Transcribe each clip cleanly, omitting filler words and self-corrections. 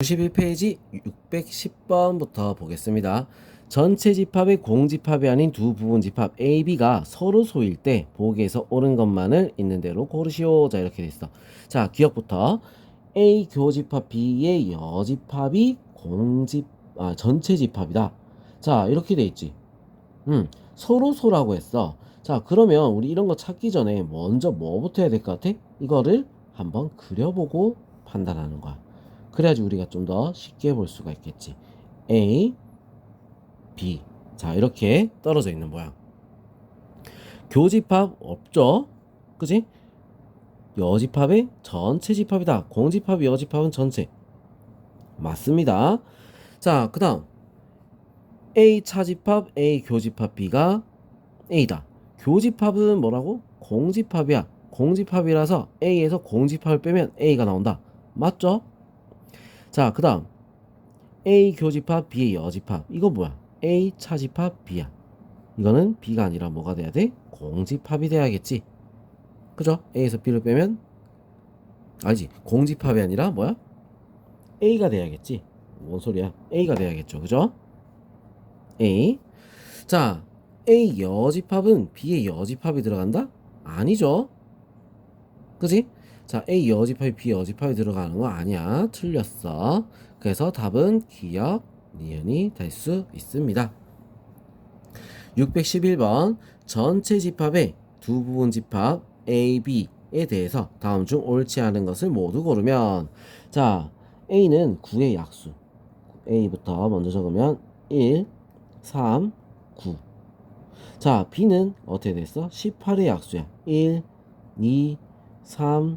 91페이지 610번부터 보겠습니다. 전체 집합의 공집합이 아닌 두 부분 집합 A, B가 서로 소일 때 보기에서 옳은 것만을 있는 대로 고르시오. 자, 이렇게 돼 있어. 자, 기억부터 A 교집합 B의 여집합이 전체 집합이다. 자, 이렇게 돼 있지. 서로 소라고 했어. 자, 그러면 우리 이런 거 찾기 전에 먼저 뭐부터 해야 될 것 같아? 이거를 한번 그려보고 판단하는 거야. 그래야지 우리가 좀 더 쉽게 볼 수가 있겠지. A, B. 자, 이렇게 떨어져 있는 모양. 교집합 없죠? 그지? 여집합의 전체 집합이다. 공집합, 여집합은 전체. 맞습니다. 자, 그 다음 A 차집합, A 교집합 B가 A다. 교집합은 뭐라고? 공집합이야. 공집합이라서 A에서 공집합을 빼면 A가 나온다. 맞죠? 자, 그 다음 A 교집합 B의 여집합. 이거 뭐야? A 차집합 B야. 이거는 B가 아니라 뭐가 돼야 돼? 공집합이 돼야겠지. 그죠? A에서 B를 빼면 아니지. 공집합이 아니라 뭐야? A가 돼야겠지. 뭔 소리야? A가 돼야겠죠. 그죠? A. 자, A 여집합은 B의 여집합이 들어간다? 아니죠. 그지? 자, A 여집합이 B 여집합이 들어가는 거 아니야. 틀렸어. 그래서 답은 기역, 니은이 될 수 있습니다. 611번 전체 집합의 두 부분 집합 A, B에 대해서 다음 중 옳지 않은 것을 모두 고르면, 자, A는 9의 약수. A부터 먼저 적으면 1, 3, 9. 자, B는 어떻게 됐어? 18의 약수야. 1, 2, 3,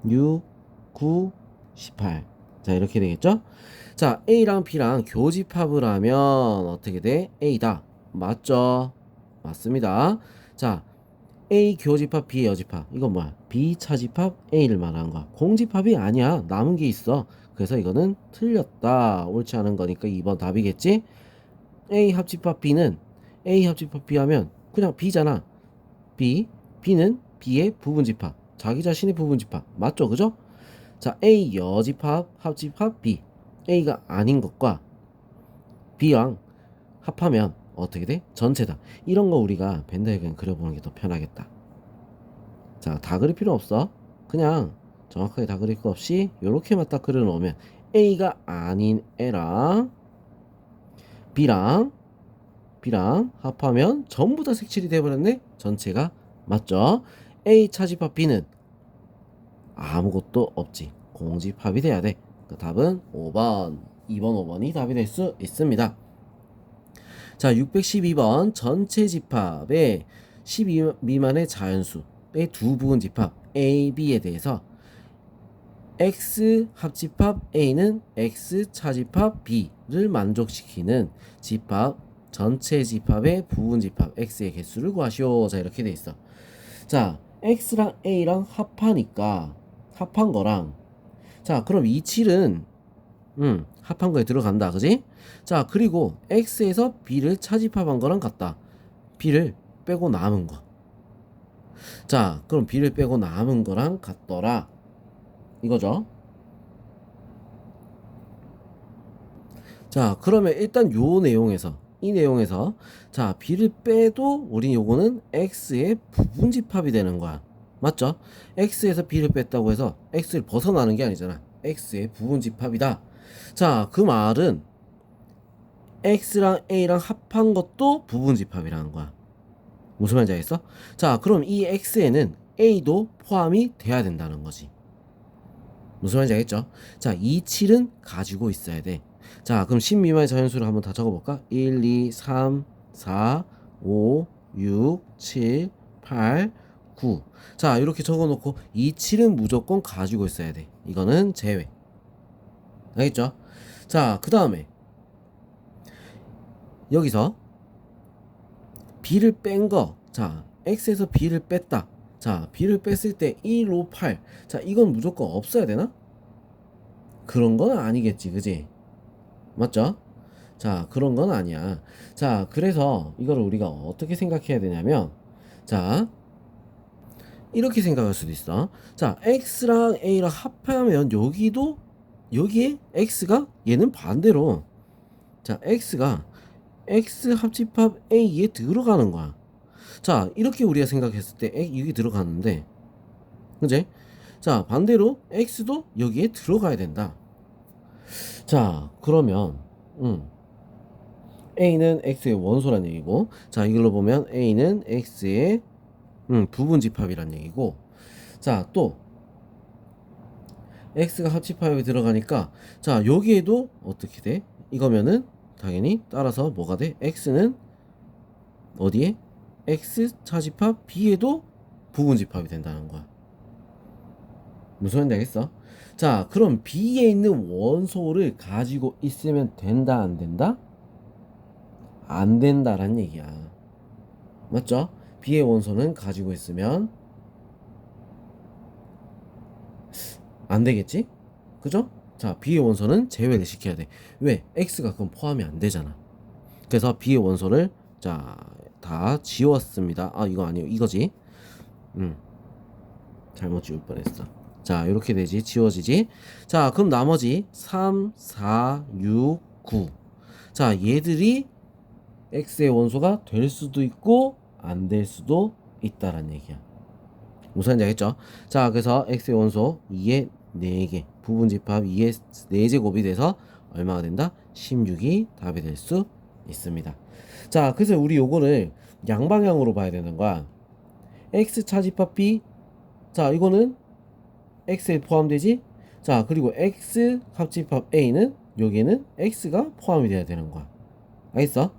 6, 9, 18. 자, 이렇게 되겠죠? 자, A랑 B랑 교집합을 하면 어떻게 돼? A다. 맞죠? 맞습니다. 자, A 교집합, B 여집합. 이건 뭐야? B 차집합, A를 말하는 거야. 공집합이 아니야. 남은 게 있어. 그래서 이거는 틀렸다. 옳지 않은 거니까 2번 답이겠지? A 합집합 B는 A 합집합 B 하면 그냥 B잖아. B. B는 B의 부분집합. 자기 자신의 부분집합. 맞죠? 그죠? 자, A 여집합, 합집합 B. A가 아닌 것과 B랑 합하면 어떻게 돼? 전체다. 이런 거 우리가 벤더에겐 그려보는 게 더 편하겠다. 자, 다 그릴 필요 없어. 그냥 정확하게 다 그릴 거 없이 요렇게만 딱 그려놓으면 A가 아닌 애랑 B랑 합하면 전부 다 색칠이 돼버렸네? 전체가. 맞죠? A 차집합 B는 아무것도 없지. 공집합이 돼야 돼. 그 답은 5번. 2번, 5번이 답이 될 수 있습니다. 자, 612번 전체 집합의 12 미만의 자연수의 두 부분 집합 A, B에 대해서 X 합집합 A는 X 차집합 B를 만족시키는 집합 전체 집합의 부분 집합 X의 개수를 구하시오. 자, 이렇게 돼 있어. 자, X랑 A랑 합한 거랑, 자, 그럼 27은 합한 거에 들어간다. 그지? 자, 그리고 X에서 B를 차집합한 거랑 같다. B를 빼고 남은 거. 자, 그럼 B를 빼고 남은 거랑 같더라. 이거죠. 자, 그러면 일단 이 내용에서 자, B를 빼도 우린 요거는 X의 부분집합이 되는 거야. 맞죠? X에서 B를 뺐다고 해서 X를 벗어나는 게 아니잖아. X의 부분집합이다. 자, 그 말은 X랑 A랑 합한 것도 부분집합이라는 거야. 무슨 말인지 알겠어? 자, 그럼 이 X에는 A도 포함이 돼야 된다는 거지. 무슨 말인지 알겠죠? 자, 27은 가지고 있어야 돼. 자, 그럼 10 미만의 자연수를 한번 다 적어볼까? 1, 2, 3, 4, 5, 6, 7, 8, 9. 자, 이렇게 적어놓고 27은 무조건 가지고 있어야 돼. 이거는 제외. 알겠죠? 자, 그 다음에 여기서 B를 뺀 거. 자, X에서 B를 뺐다. 자, B를 뺐을 때 1, 5, 8. 자, 이건 무조건 없어야 되나? 그런 건 아니겠지, 그지? 맞죠? 자, 그런 건 아니야. 자, 그래서 이거를 우리가 어떻게 생각해야 되냐면, 자, 이렇게 생각할 수도 있어. 자, X랑 A랑 합하면 여기도 여기에 x가 얘는 반대로 자 x가 x 합집합 a에 들어가는 거야. 자 이렇게 우리가 생각했을 때 여기 들어가는데 그지? 자 반대로 x도 여기에 들어가야 된다. 자 그러면 a는 x의 원소란 얘기고 자 이걸로 보면 a는 x의 부분집합이란 얘기고 자 또 x가 합집합에 들어가니까 자 여기에도 어떻게 돼? 이거면은 당연히 따라서 뭐가 돼? x는 어디에? x 차집합 b에도 부분집합이 된다는 거야. 무슨 말인지 알겠어? 자 그럼 b에 있는 원소를 가지고 있으면 된다 안 된다? 안 된다란 얘기야. 맞죠? b의 원소는 가지고 있으면 안 되겠지? 그죠? 자 b의 원소는 제외를 시켜야 돼. 왜? x가 그럼 포함이 안 되잖아. 그래서 b의 원소를 자 다 지웠습니다. 아 이거 아니에요. 이거지. 잘못 지울 뻔했어. 자 이렇게 되지. 지워지지. 자 그럼 나머지 3, 4, 6, 9. 자 얘들이 x의 원소가 될 수도 있고 안 될 수도 있다란 얘기야. 무슨 말인지 알겠죠? 자 그래서 x의 원소 2의 4개 부분집합 2의 4제곱이 돼서 얼마가 된다? 16이 답이 될 수 있습니다. 자 그래서 우리 요거를 양방향으로 봐야 되는 거야. x 차집합 b 자 이거는 x에 포함되지. 자 그리고 x 합집합 a는 여기에는 x가 포함이 돼야 되는 거야. 알겠어?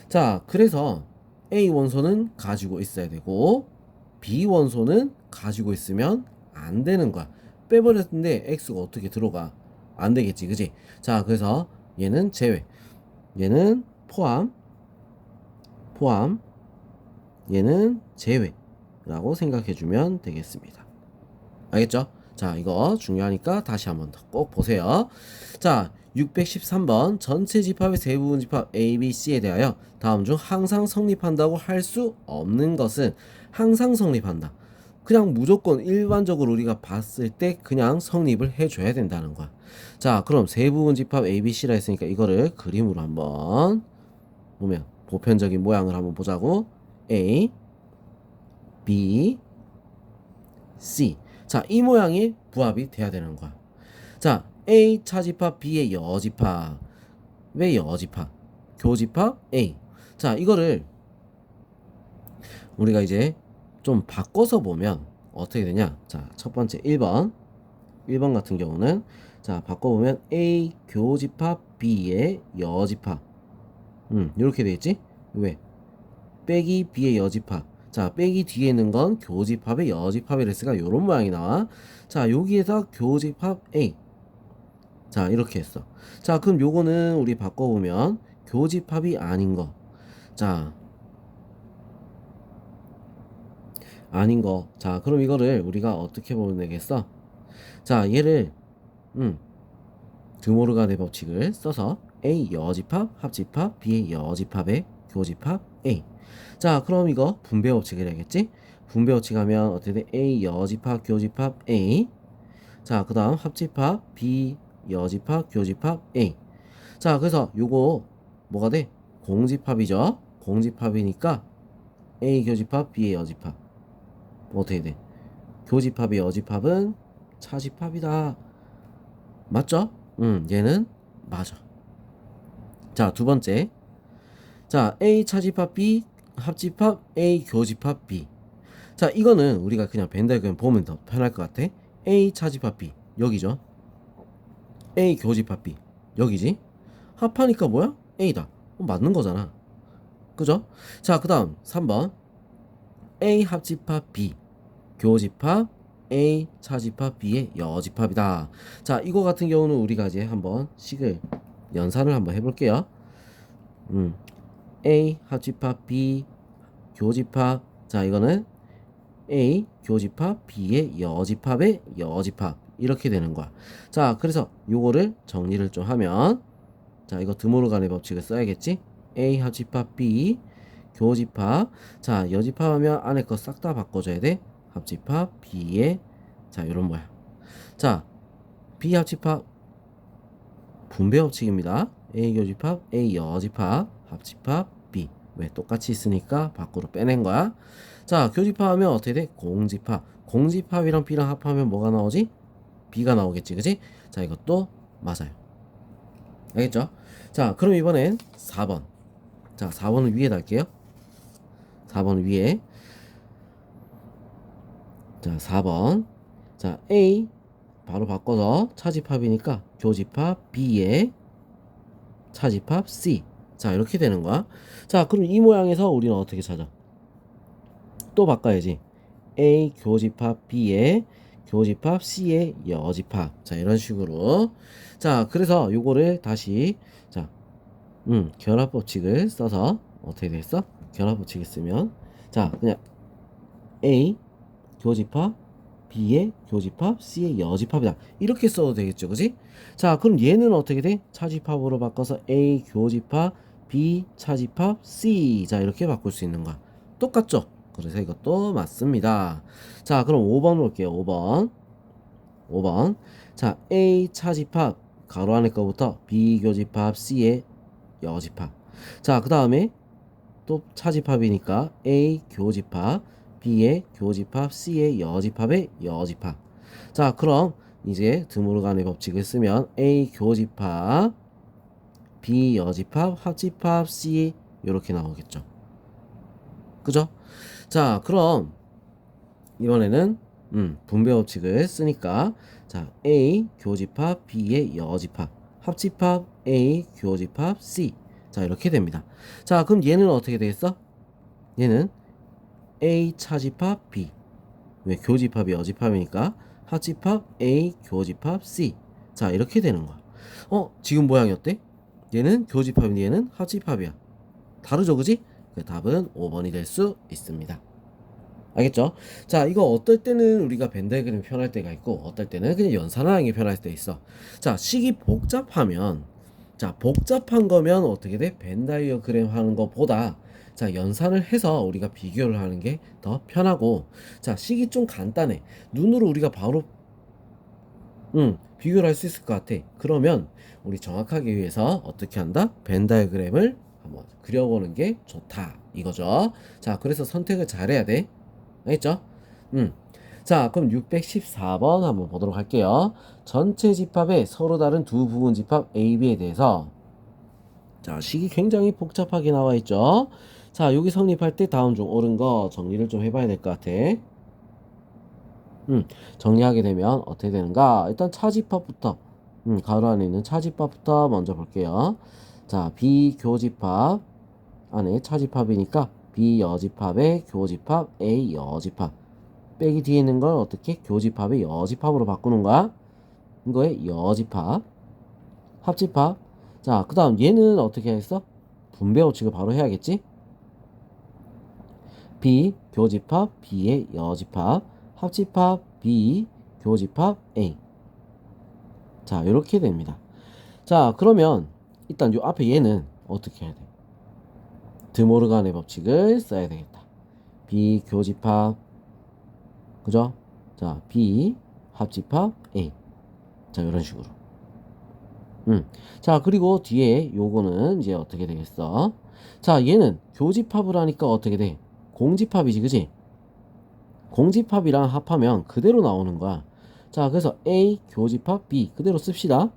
자 그래서 a 원소는 가지고 있어야 되고 b 원소는 가지고 있으면 안 되는 거야. 빼버렸는데 x가 어떻게 들어가? 안 되겠지 그지? 자 그래서 얘는 제외, 얘는 포함, 얘는 제외라고 생각해주면 되겠습니다. 알겠죠? 자 이거 중요하니까 다시 한번 더 꼭 보세요. 자 613번 전체 집합의 세부분 집합 A, B, C에 대하여 다음 중 항상 성립한다고 할 수 없는 것은 항상 성립한다. 그냥 무조건 일반적으로 우리가 봤을 때 그냥 성립을 해줘야 된다는 거야. 자 그럼 세부분 집합 A, B, C라 했으니까 이거를 그림으로 한번 보면 보편적인 모양을 한번 보자고. A, B, C. 자, 이 모양이 부합이 돼야 되는 거야. 자, A 차집합 B의 여집합. 왜 여집합? 교집합 A. 자, 이거를 우리가 이제 좀 바꿔서 보면 어떻게 되냐? 자, 첫 번째 1번. 1번 같은 경우는 자, 바꿔보면 A 교집합 B의 여집합. 이렇게 돼 있지? 왜? 빼기 B의 여집합. 자 빼기 뒤에 있는 건 교집합의 여집합이랬으니까 요런 모양이 나와. 자 여기에서 교집합 A. 자 이렇게 했어. 자 그럼 요거는 우리 바꿔보면 교집합이 아닌 거. 자 아닌 거. 자 그럼 이거를 우리가 어떻게 보면 되겠어? 자 얘를 드모르간의 법칙을 써서 A 여집합 합집합 B의 여집합의 교집합 A. 자 그럼 이거 분배 법칙을 해야겠지? 분배 법칙 하면 어떻게 돼? A 여집합 교집합 A. 자 그 다음 합집합 B 여집합 교집합 A. 자 그래서 요거 뭐가 돼? 공집합이죠. 공집합이니까 A 교집합 B의 여집합 어떻게 돼? 교집합의 여집합은 차집합이다. 맞죠? 얘는 맞아. 자 두 번째. 자 A 차집합 B 합집합 A 교집합 B. 자 이거는 우리가 그냥 벤다이그램 보면 더 편할 것 같아. A 차집합 B 여기죠. A 교집합 B 여기지. 합하니까 뭐야? A다. 맞는 거잖아. 그죠? 자 그 다음 3번 A 합집합 B 교집합 A 차집합 B의 여집합이다. 자 이거 같은 경우는 우리가 이제 한번 식을 연산을 한번 해볼게요. A 합집합 B 교집합. 자 이거는 A 교집합 B의 여집합의 여집합 이렇게 되는 거야. 자 그래서 요거를 정리를 좀 하면 자 이거 드모르간의 법칙을 써야겠지. A 합집합 B 교집합. 자 여집합하면 안에 거 싹 다 바꿔줘야 돼. 합집합 B의 자 요런 모양. 자 B 합집합 분배 법칙입니다. A 교집합, A 여집합, 합집합, B. 왜? 똑같이 있으니까 밖으로 빼낸 거야. 자, 교집합하면 어떻게 돼? 공집합. 공집합이랑 B랑 합하면 뭐가 나오지? B가 나오겠지, 그지? 자, 이것도 맞아요. 알겠죠? 자, 그럼 이번엔 4번. 자, 4번은 위에 달게요. 4번 위에. 자, 4번. 자, A 바로 바꿔서 차집합이니까 교집합 B에 차집합 C. 자, 이렇게 되는 거야. 자, 그럼 이 모양에서 우리는 어떻게 찾아? 또 바꿔야지. A 교집합 B에 교집합 C의 여집합. 자, 이런 식으로. 자, 그래서 요거를 다시 자, 결합법칙을 써서 어떻게 됐어? 결합법칙을 쓰면 자, 그냥 A 교집합 B의 교집합 C의 여집합이다. 이렇게 써도 되겠죠, 그지? 자, 그럼 얘는 어떻게 돼? 차집합으로 바꿔서 A 교집합 B 차집합 C. 자, 이렇게 바꿀 수 있는 거야. 똑같죠? 그래서 이것도 맞습니다. 자, 그럼 5번 볼게요. 5번. 자, A 차집합 가로 안에 거부터 B 교집합 C의 여집합. 자, 그 다음에 또 차집합이니까 A 교집합 B의 교집합 C의 여집합의 여집합. 자, 그럼 이제 드모르간의 법칙을 쓰면 A 교집합 B 여집합 합집합 C 이렇게 나오겠죠. 그죠? 자, 그럼 이번에는 분배 법칙을 쓰니까 자, A 교집합 B의 여집합 합집합 A 교집합 C. 자, 이렇게 됩니다. 자, 그럼 얘는 어떻게 되겠어? 얘는 A 차집합 B. 왜? 교집합이 여집합이니까 합집합 A 교집합 C. 자, 이렇게 되는 거야. 지금 모양이 어때? 얘는 교집합인데 얘는 합집합이야. 다르죠, 그지? 그 답은 5번이 될 수 있습니다. 알겠죠? 자, 이거 어떨 때는 우리가 벤 다이어그램이 편할 때가 있고 어떨 때는 그냥 연산하는 편할 때 있어. 자, 식이 복잡하면 자, 복잡한 거면 어떻게 돼? 벤 다이어그램 하는 것보다 자, 연산을 해서 우리가 비교를 하는 게 더 편하고 자, 식이 좀 간단해. 눈으로 우리가 바로 비교를 할 수 있을 것 같아. 그러면 우리 정확하게 위해서 어떻게 한다? 벤 다이어그램을 한번 그려보는 게 좋다 이거죠. 자, 그래서 선택을 잘해야 돼. 알겠죠? 자, 그럼 614번 한번 보도록 할게요. 전체 집합의 서로 다른 두 부분 집합 A, B에 대해서 자, 식이 굉장히 복잡하게 나와 있죠. 자, 여기 성립할 때 다음 중 옳은 거 정리를 좀 해봐야 될 것 같아. 정리하게 되면 어떻게 되는가? 일단 차집합부터 가로 안에 있는 차집합부터 먼저 볼게요. 자, 비교집합 안에 차집합이니까 비여집합의 교집합 A 여집합 빼기 뒤에 있는 걸 어떻게 교집합의 여집합으로 바꾸는 거야? 이거의 여집합 합집합. 자, 그 다음 얘는 어떻게 했어? 분배 법칙을 바로 해야겠지? B 교집합 B의 여집합 합집합 B 교집합 A. 자, 이렇게 됩니다. 자, 그러면 일단 요 앞에 얘는 어떻게 해야 돼? 드모르간의 법칙을 써야 되겠다. B 교집합 그죠? 자, B 합집합 A. 자, 이런 식으로. 자, 그리고 뒤에 요거는 이제 어떻게 되겠어? 자, 얘는 교집합을 하니까 어떻게 돼? 공집합이지, 그지? 공집합이랑 합하면 그대로 나오는 거야. 자, 그래서 A 교집합 B 그대로 씁시다.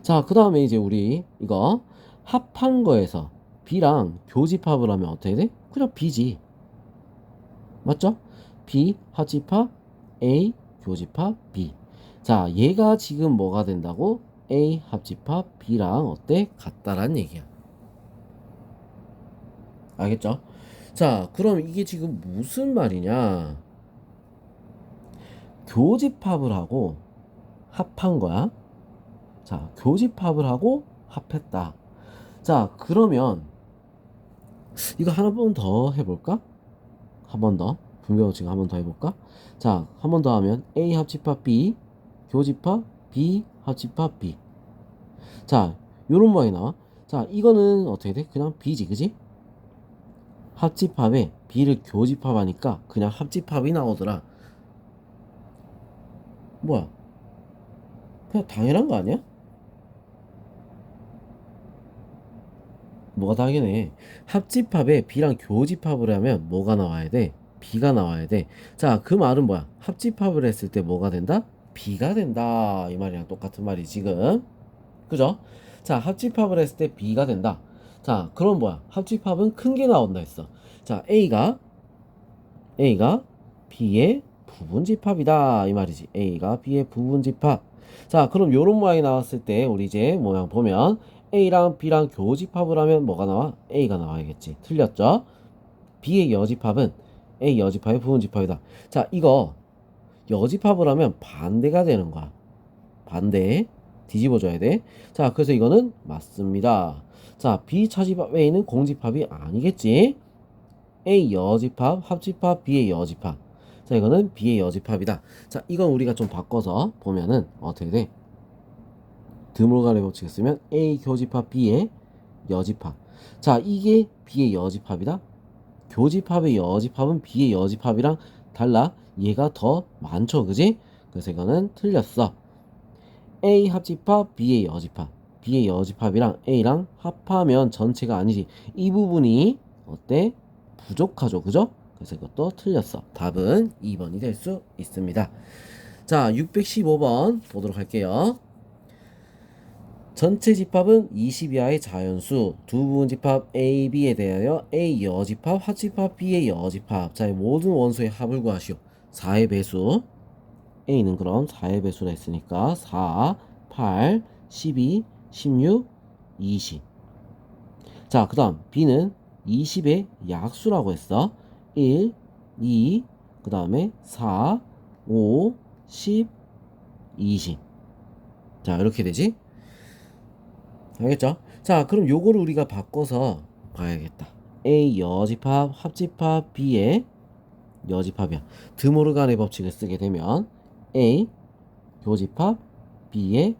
자, 그 다음에 이제 우리 이거 합한 거에서 B랑 교집합을 하면 어떻게 돼? 그냥 B지. 맞죠? B 합집합 A 교집합 B. 자, 얘가 지금 뭐가 된다고? A 합집합 B랑 어때? 같다란 얘기야. 알겠죠? 자, 그럼 이게 지금 무슨 말이냐? 교집합을 하고 합한 거야. 자, 교집합을 하고 합했다. 자, 그러면 이거 하나 번 더 해볼까? 한 번 더. 분배 법칙 한 번 더 해볼까? 자, 한 번 더 하면 A 합집합 B 교집합 B 합집합 B. 자, 요런 모양이 나와. 자, 이거는 어떻게 돼? 그냥 B지, 그지? 합집합에 B를 교집합하니까 그냥 합집합이 나오더라. 뭐야? 그냥 당연한 거 아니야? 뭐가 당연해. 합집합에 B랑 교집합을 하면 뭐가 나와야 돼? B가 나와야 돼. 자, 그 말은 뭐야? 합집합을 했을 때 뭐가 된다? B가 된다. 이 말이랑 똑같은 말이 지금. 그죠? 자, 합집합을 했을 때 B가 된다. 자, 그럼 뭐야? 합집합은 큰 게 나온다 했어. 자, A가 B의 부분집합이다. 이 말이지. A가 B의 부분집합. 자, 그럼 요런 모양이 나왔을 때 우리 이제 모양 보면 A랑 B랑 교집합을 하면 뭐가 나와? A가 나와야겠지. 틀렸죠? B의 여집합은 A 여집합의 부분집합이다. 자, 이거 여집합을 하면 반대가 되는 거야. 반대. 뒤집어줘야 돼. 자, 그래서 이거는 맞습니다. 자, B 차집합 A는 공집합이 아니겠지? A 여집합, 합집합, B의 여집합. 자, 이거는 B의 여집합이다. 자, 이건 우리가 좀 바꿔서 보면은 어떻게 돼? 드물간의 법칙을 쓰면 A 교집합 B의 여집합. 자, 이게 B의 여집합이다. 교집합의 여집합은 B의 여집합이랑 달라. 얘가 더 많죠, 그지? 그래서 이거는 틀렸어. A 합집합 B의 여집합. B의 여집합이랑 A랑 합하면 전체가 아니지. 이 부분이 어때? 부족하죠, 그죠? 그래서 이것도 틀렸어. 답은 2번이 될 수 있습니다. 자, 615번 보도록 할게요. 전체 집합은 20 이하의 자연수, 두 부분 집합 A, B에 대하여 A 여집합, 합집합 B의 여집합. 자, 모든 원소의 합을 구하시오. 4의 배수. A는 그럼 4의 배수라 했으니까 4, 8, 12, 16, 20. 자, 그 다음 B는 20의 약수라고 했어. 1, 2, 그 다음에 4, 5, 10, 20. 자, 이렇게 되지? 알겠죠? 자, 그럼 요거를 우리가 바꿔서 봐야겠다. A 여집합, 합집합, B의 여집합이야. 드모르간의 법칙을 쓰게 되면 A 교집합, B의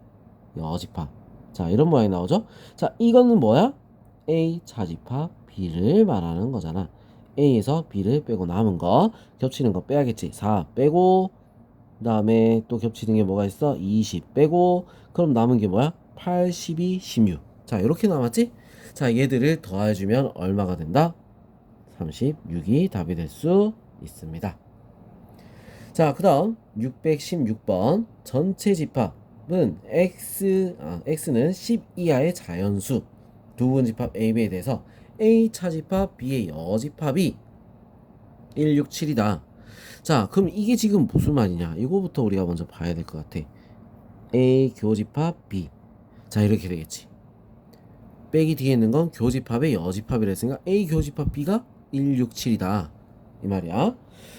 여집합. 자, 이런 모양이 나오죠? 자, 이거는 뭐야? A 차집합, B를 말하는 거잖아. A에서 B를 빼고 남은 거, 겹치는 거 빼야겠지. 4 빼고, 그 다음에 또 겹치는 게 뭐가 있어? 20 빼고, 그럼 남은 게 뭐야? 8, 12, 16. 자, 이렇게 남았지? 자, 얘들을 더해주면 얼마가 된다? 36이 답이 될 수 있습니다. 자, 그 다음 616번 전체 집합은 X는 10 이하의 자연수 두 부분 집합 A, B에 대해서 A 차집합 B의 여집합이 167이다. 자, 그럼 이게 지금 무슨 말이냐? 이거부터 우리가 먼저 봐야 될 것 같아. A 교집합 B. 자, 이렇게 되겠지. 빼기 뒤에 있는 건 교집합의 여집합이라 했으니까 A 교집합 B가 167이다. 이 말이야.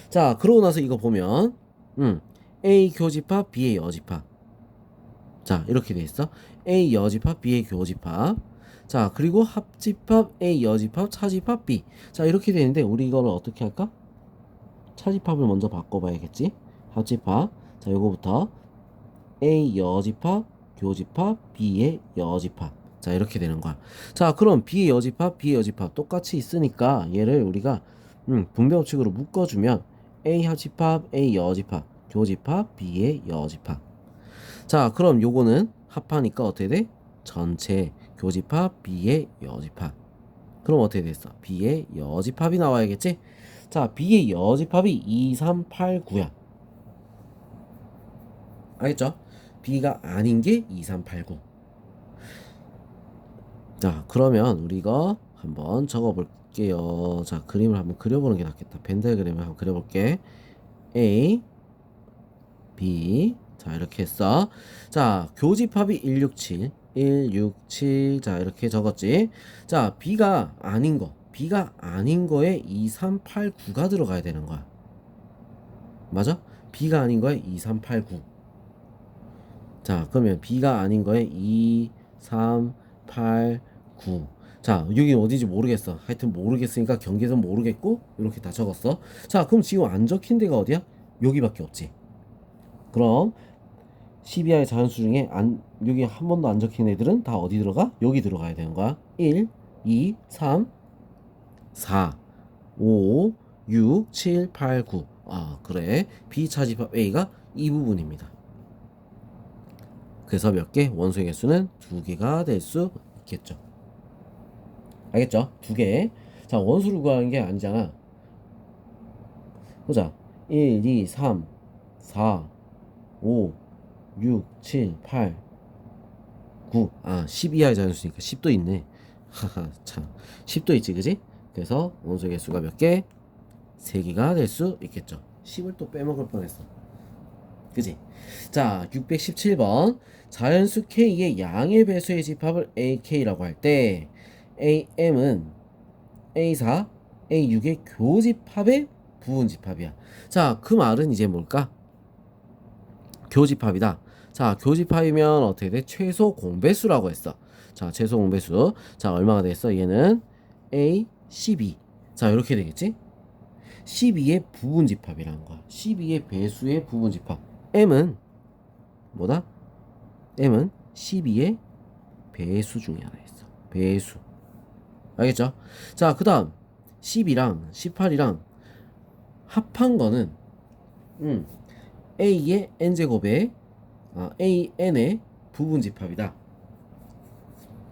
자, 그러고 나서 이거 보면 A 교집합 B의 여집합. 자, 이렇게 돼 있어. A 여집합 B의 교집합. 자, 그리고 합집합 A 여집합 차집합 B. 자, 이렇게 되는데 우리 이거를 어떻게 할까? 차집합을 먼저 바꿔봐야겠지. 합집합. 자, 요거부터 A 여집합 교집합 B의 여집합. 자, 이렇게 되는 거야. 자, 그럼 B의 여집합 B의 여집합 똑같이 있으니까 얘를 우리가 분배 법칙으로 묶어주면 A 합집합 A 여집합 교집합 B의 여집합. 자, 그럼 요거는 합하니까 어떻게 돼? 전체 교집합 B의 여집합. 그럼 어떻게 됐어? B의 여집합이 나와야겠지? 자, B의 여집합이 2, 3, 8, 9야. 알겠죠? B가 아닌 게 2, 3, 8, 9. 자, 그러면 우리 이거 한번 적어볼게요. 자, 그림을 한번 그려보는 게 낫겠다. 벤달 그림을 한번 그려볼게. A, B. 자, 이렇게 했어. 자, 교집합이 167. 167. 자, 이렇게 적었지. 자, B가 아닌 거. B가 아닌 거에 2, 3, 8, 9가 들어가야 되는 거야. 맞아? B가 아닌 거에 2, 3, 8, 9. 자, 그러면 B가 아닌 거에 2, 3, 8, 9. 자, 여기 어디지 모르겠어. 하여튼 모르겠으니까 경계선 모르겠고 이렇게 다 적었어. 자, 그럼 지금 안 적힌 데가 어디야? 여기밖에 없지. 그럼 12하의 자연수 중에 여기 한 번도 안 적힌 애들은 다 어디 들어가? 여기 들어가야 되는 거야. 1, 2, 3, 4, 5, 6, 7, 8, 9. 아, 그래. B 차집합 A가 이 부분입니다. 그래서 몇 개? 원소의 개수는 2개가 될 수 있겠죠. 알겠죠? 두 개. 자, 원수를 구하는 게 아니잖아. 보자. 1, 2, 3, 4, 5, 6, 7, 8, 9. 아, 10 이하의 자연수니까 10도 있네. 하하, 참. 10도 있지, 그지? 그래서 원소의 개수가 몇 개? 3개가 될 수 있겠죠. 10을 또 빼먹을 뻔했어. 그지? 자, 617번. 자연수 K의 양의 배수의 집합을 AK라고 할 때 AM은 A4, A6의 교집합의 부분집합이야. 자, 그 말은 이제 뭘까? 교집합이다. 자, 교집합이면 어떻게 돼? 최소 공배수라고 했어. 자, 최소 공배수. 자, 얼마가 됐어? 얘는 A, 12. 자, 이렇게 되겠지? 12의 부분집합이라는 거야. 12의 배수의 부분집합. M은 뭐다? M은 12의 배수 중에 하나 있어. 배수. 알겠죠? 자, 그 다음 10이랑 18이랑 합한 거는 A의 n제곱에 AN의 부분집합이다.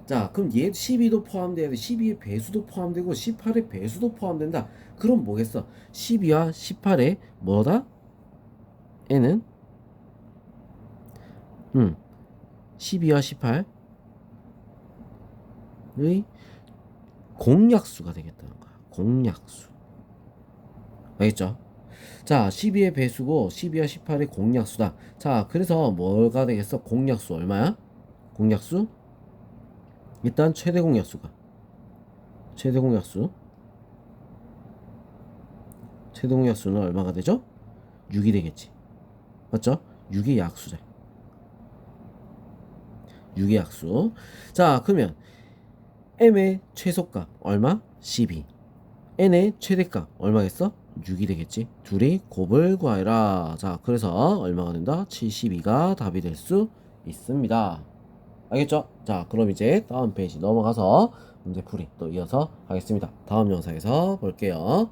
자, 그럼 얘 12도 포함돼야 돼. 12의 배수도 포함되고 18의 배수도 포함된다. 그럼 뭐겠어? 12와 18의 뭐다? n은 12와 18의 공약수가 되겠다는 거야. 공약수. 알겠죠? 자, 12의 배수고 12와 18의 공약수다. 자, 그래서 뭐가 되겠어? 공약수 얼마야? 공약수? 일단 최대 공약수가 최대 공약수 최대 공약수는 얼마가 되죠? 6이 되겠지. 맞죠? 6의 약수자. 6의 약수. 자, 그러면 m의 최소값 얼마? 12. n의 최대값 얼마겠어? 6이 되겠지. 둘이 곱을 구하여라. 자, 그래서 얼마가 된다? 72가 답이 될 수 있습니다. 알겠죠? 자, 그럼 이제 다음 페이지 넘어가서 문제 풀이 또 이어서 하겠습니다. 다음 영상에서 볼게요.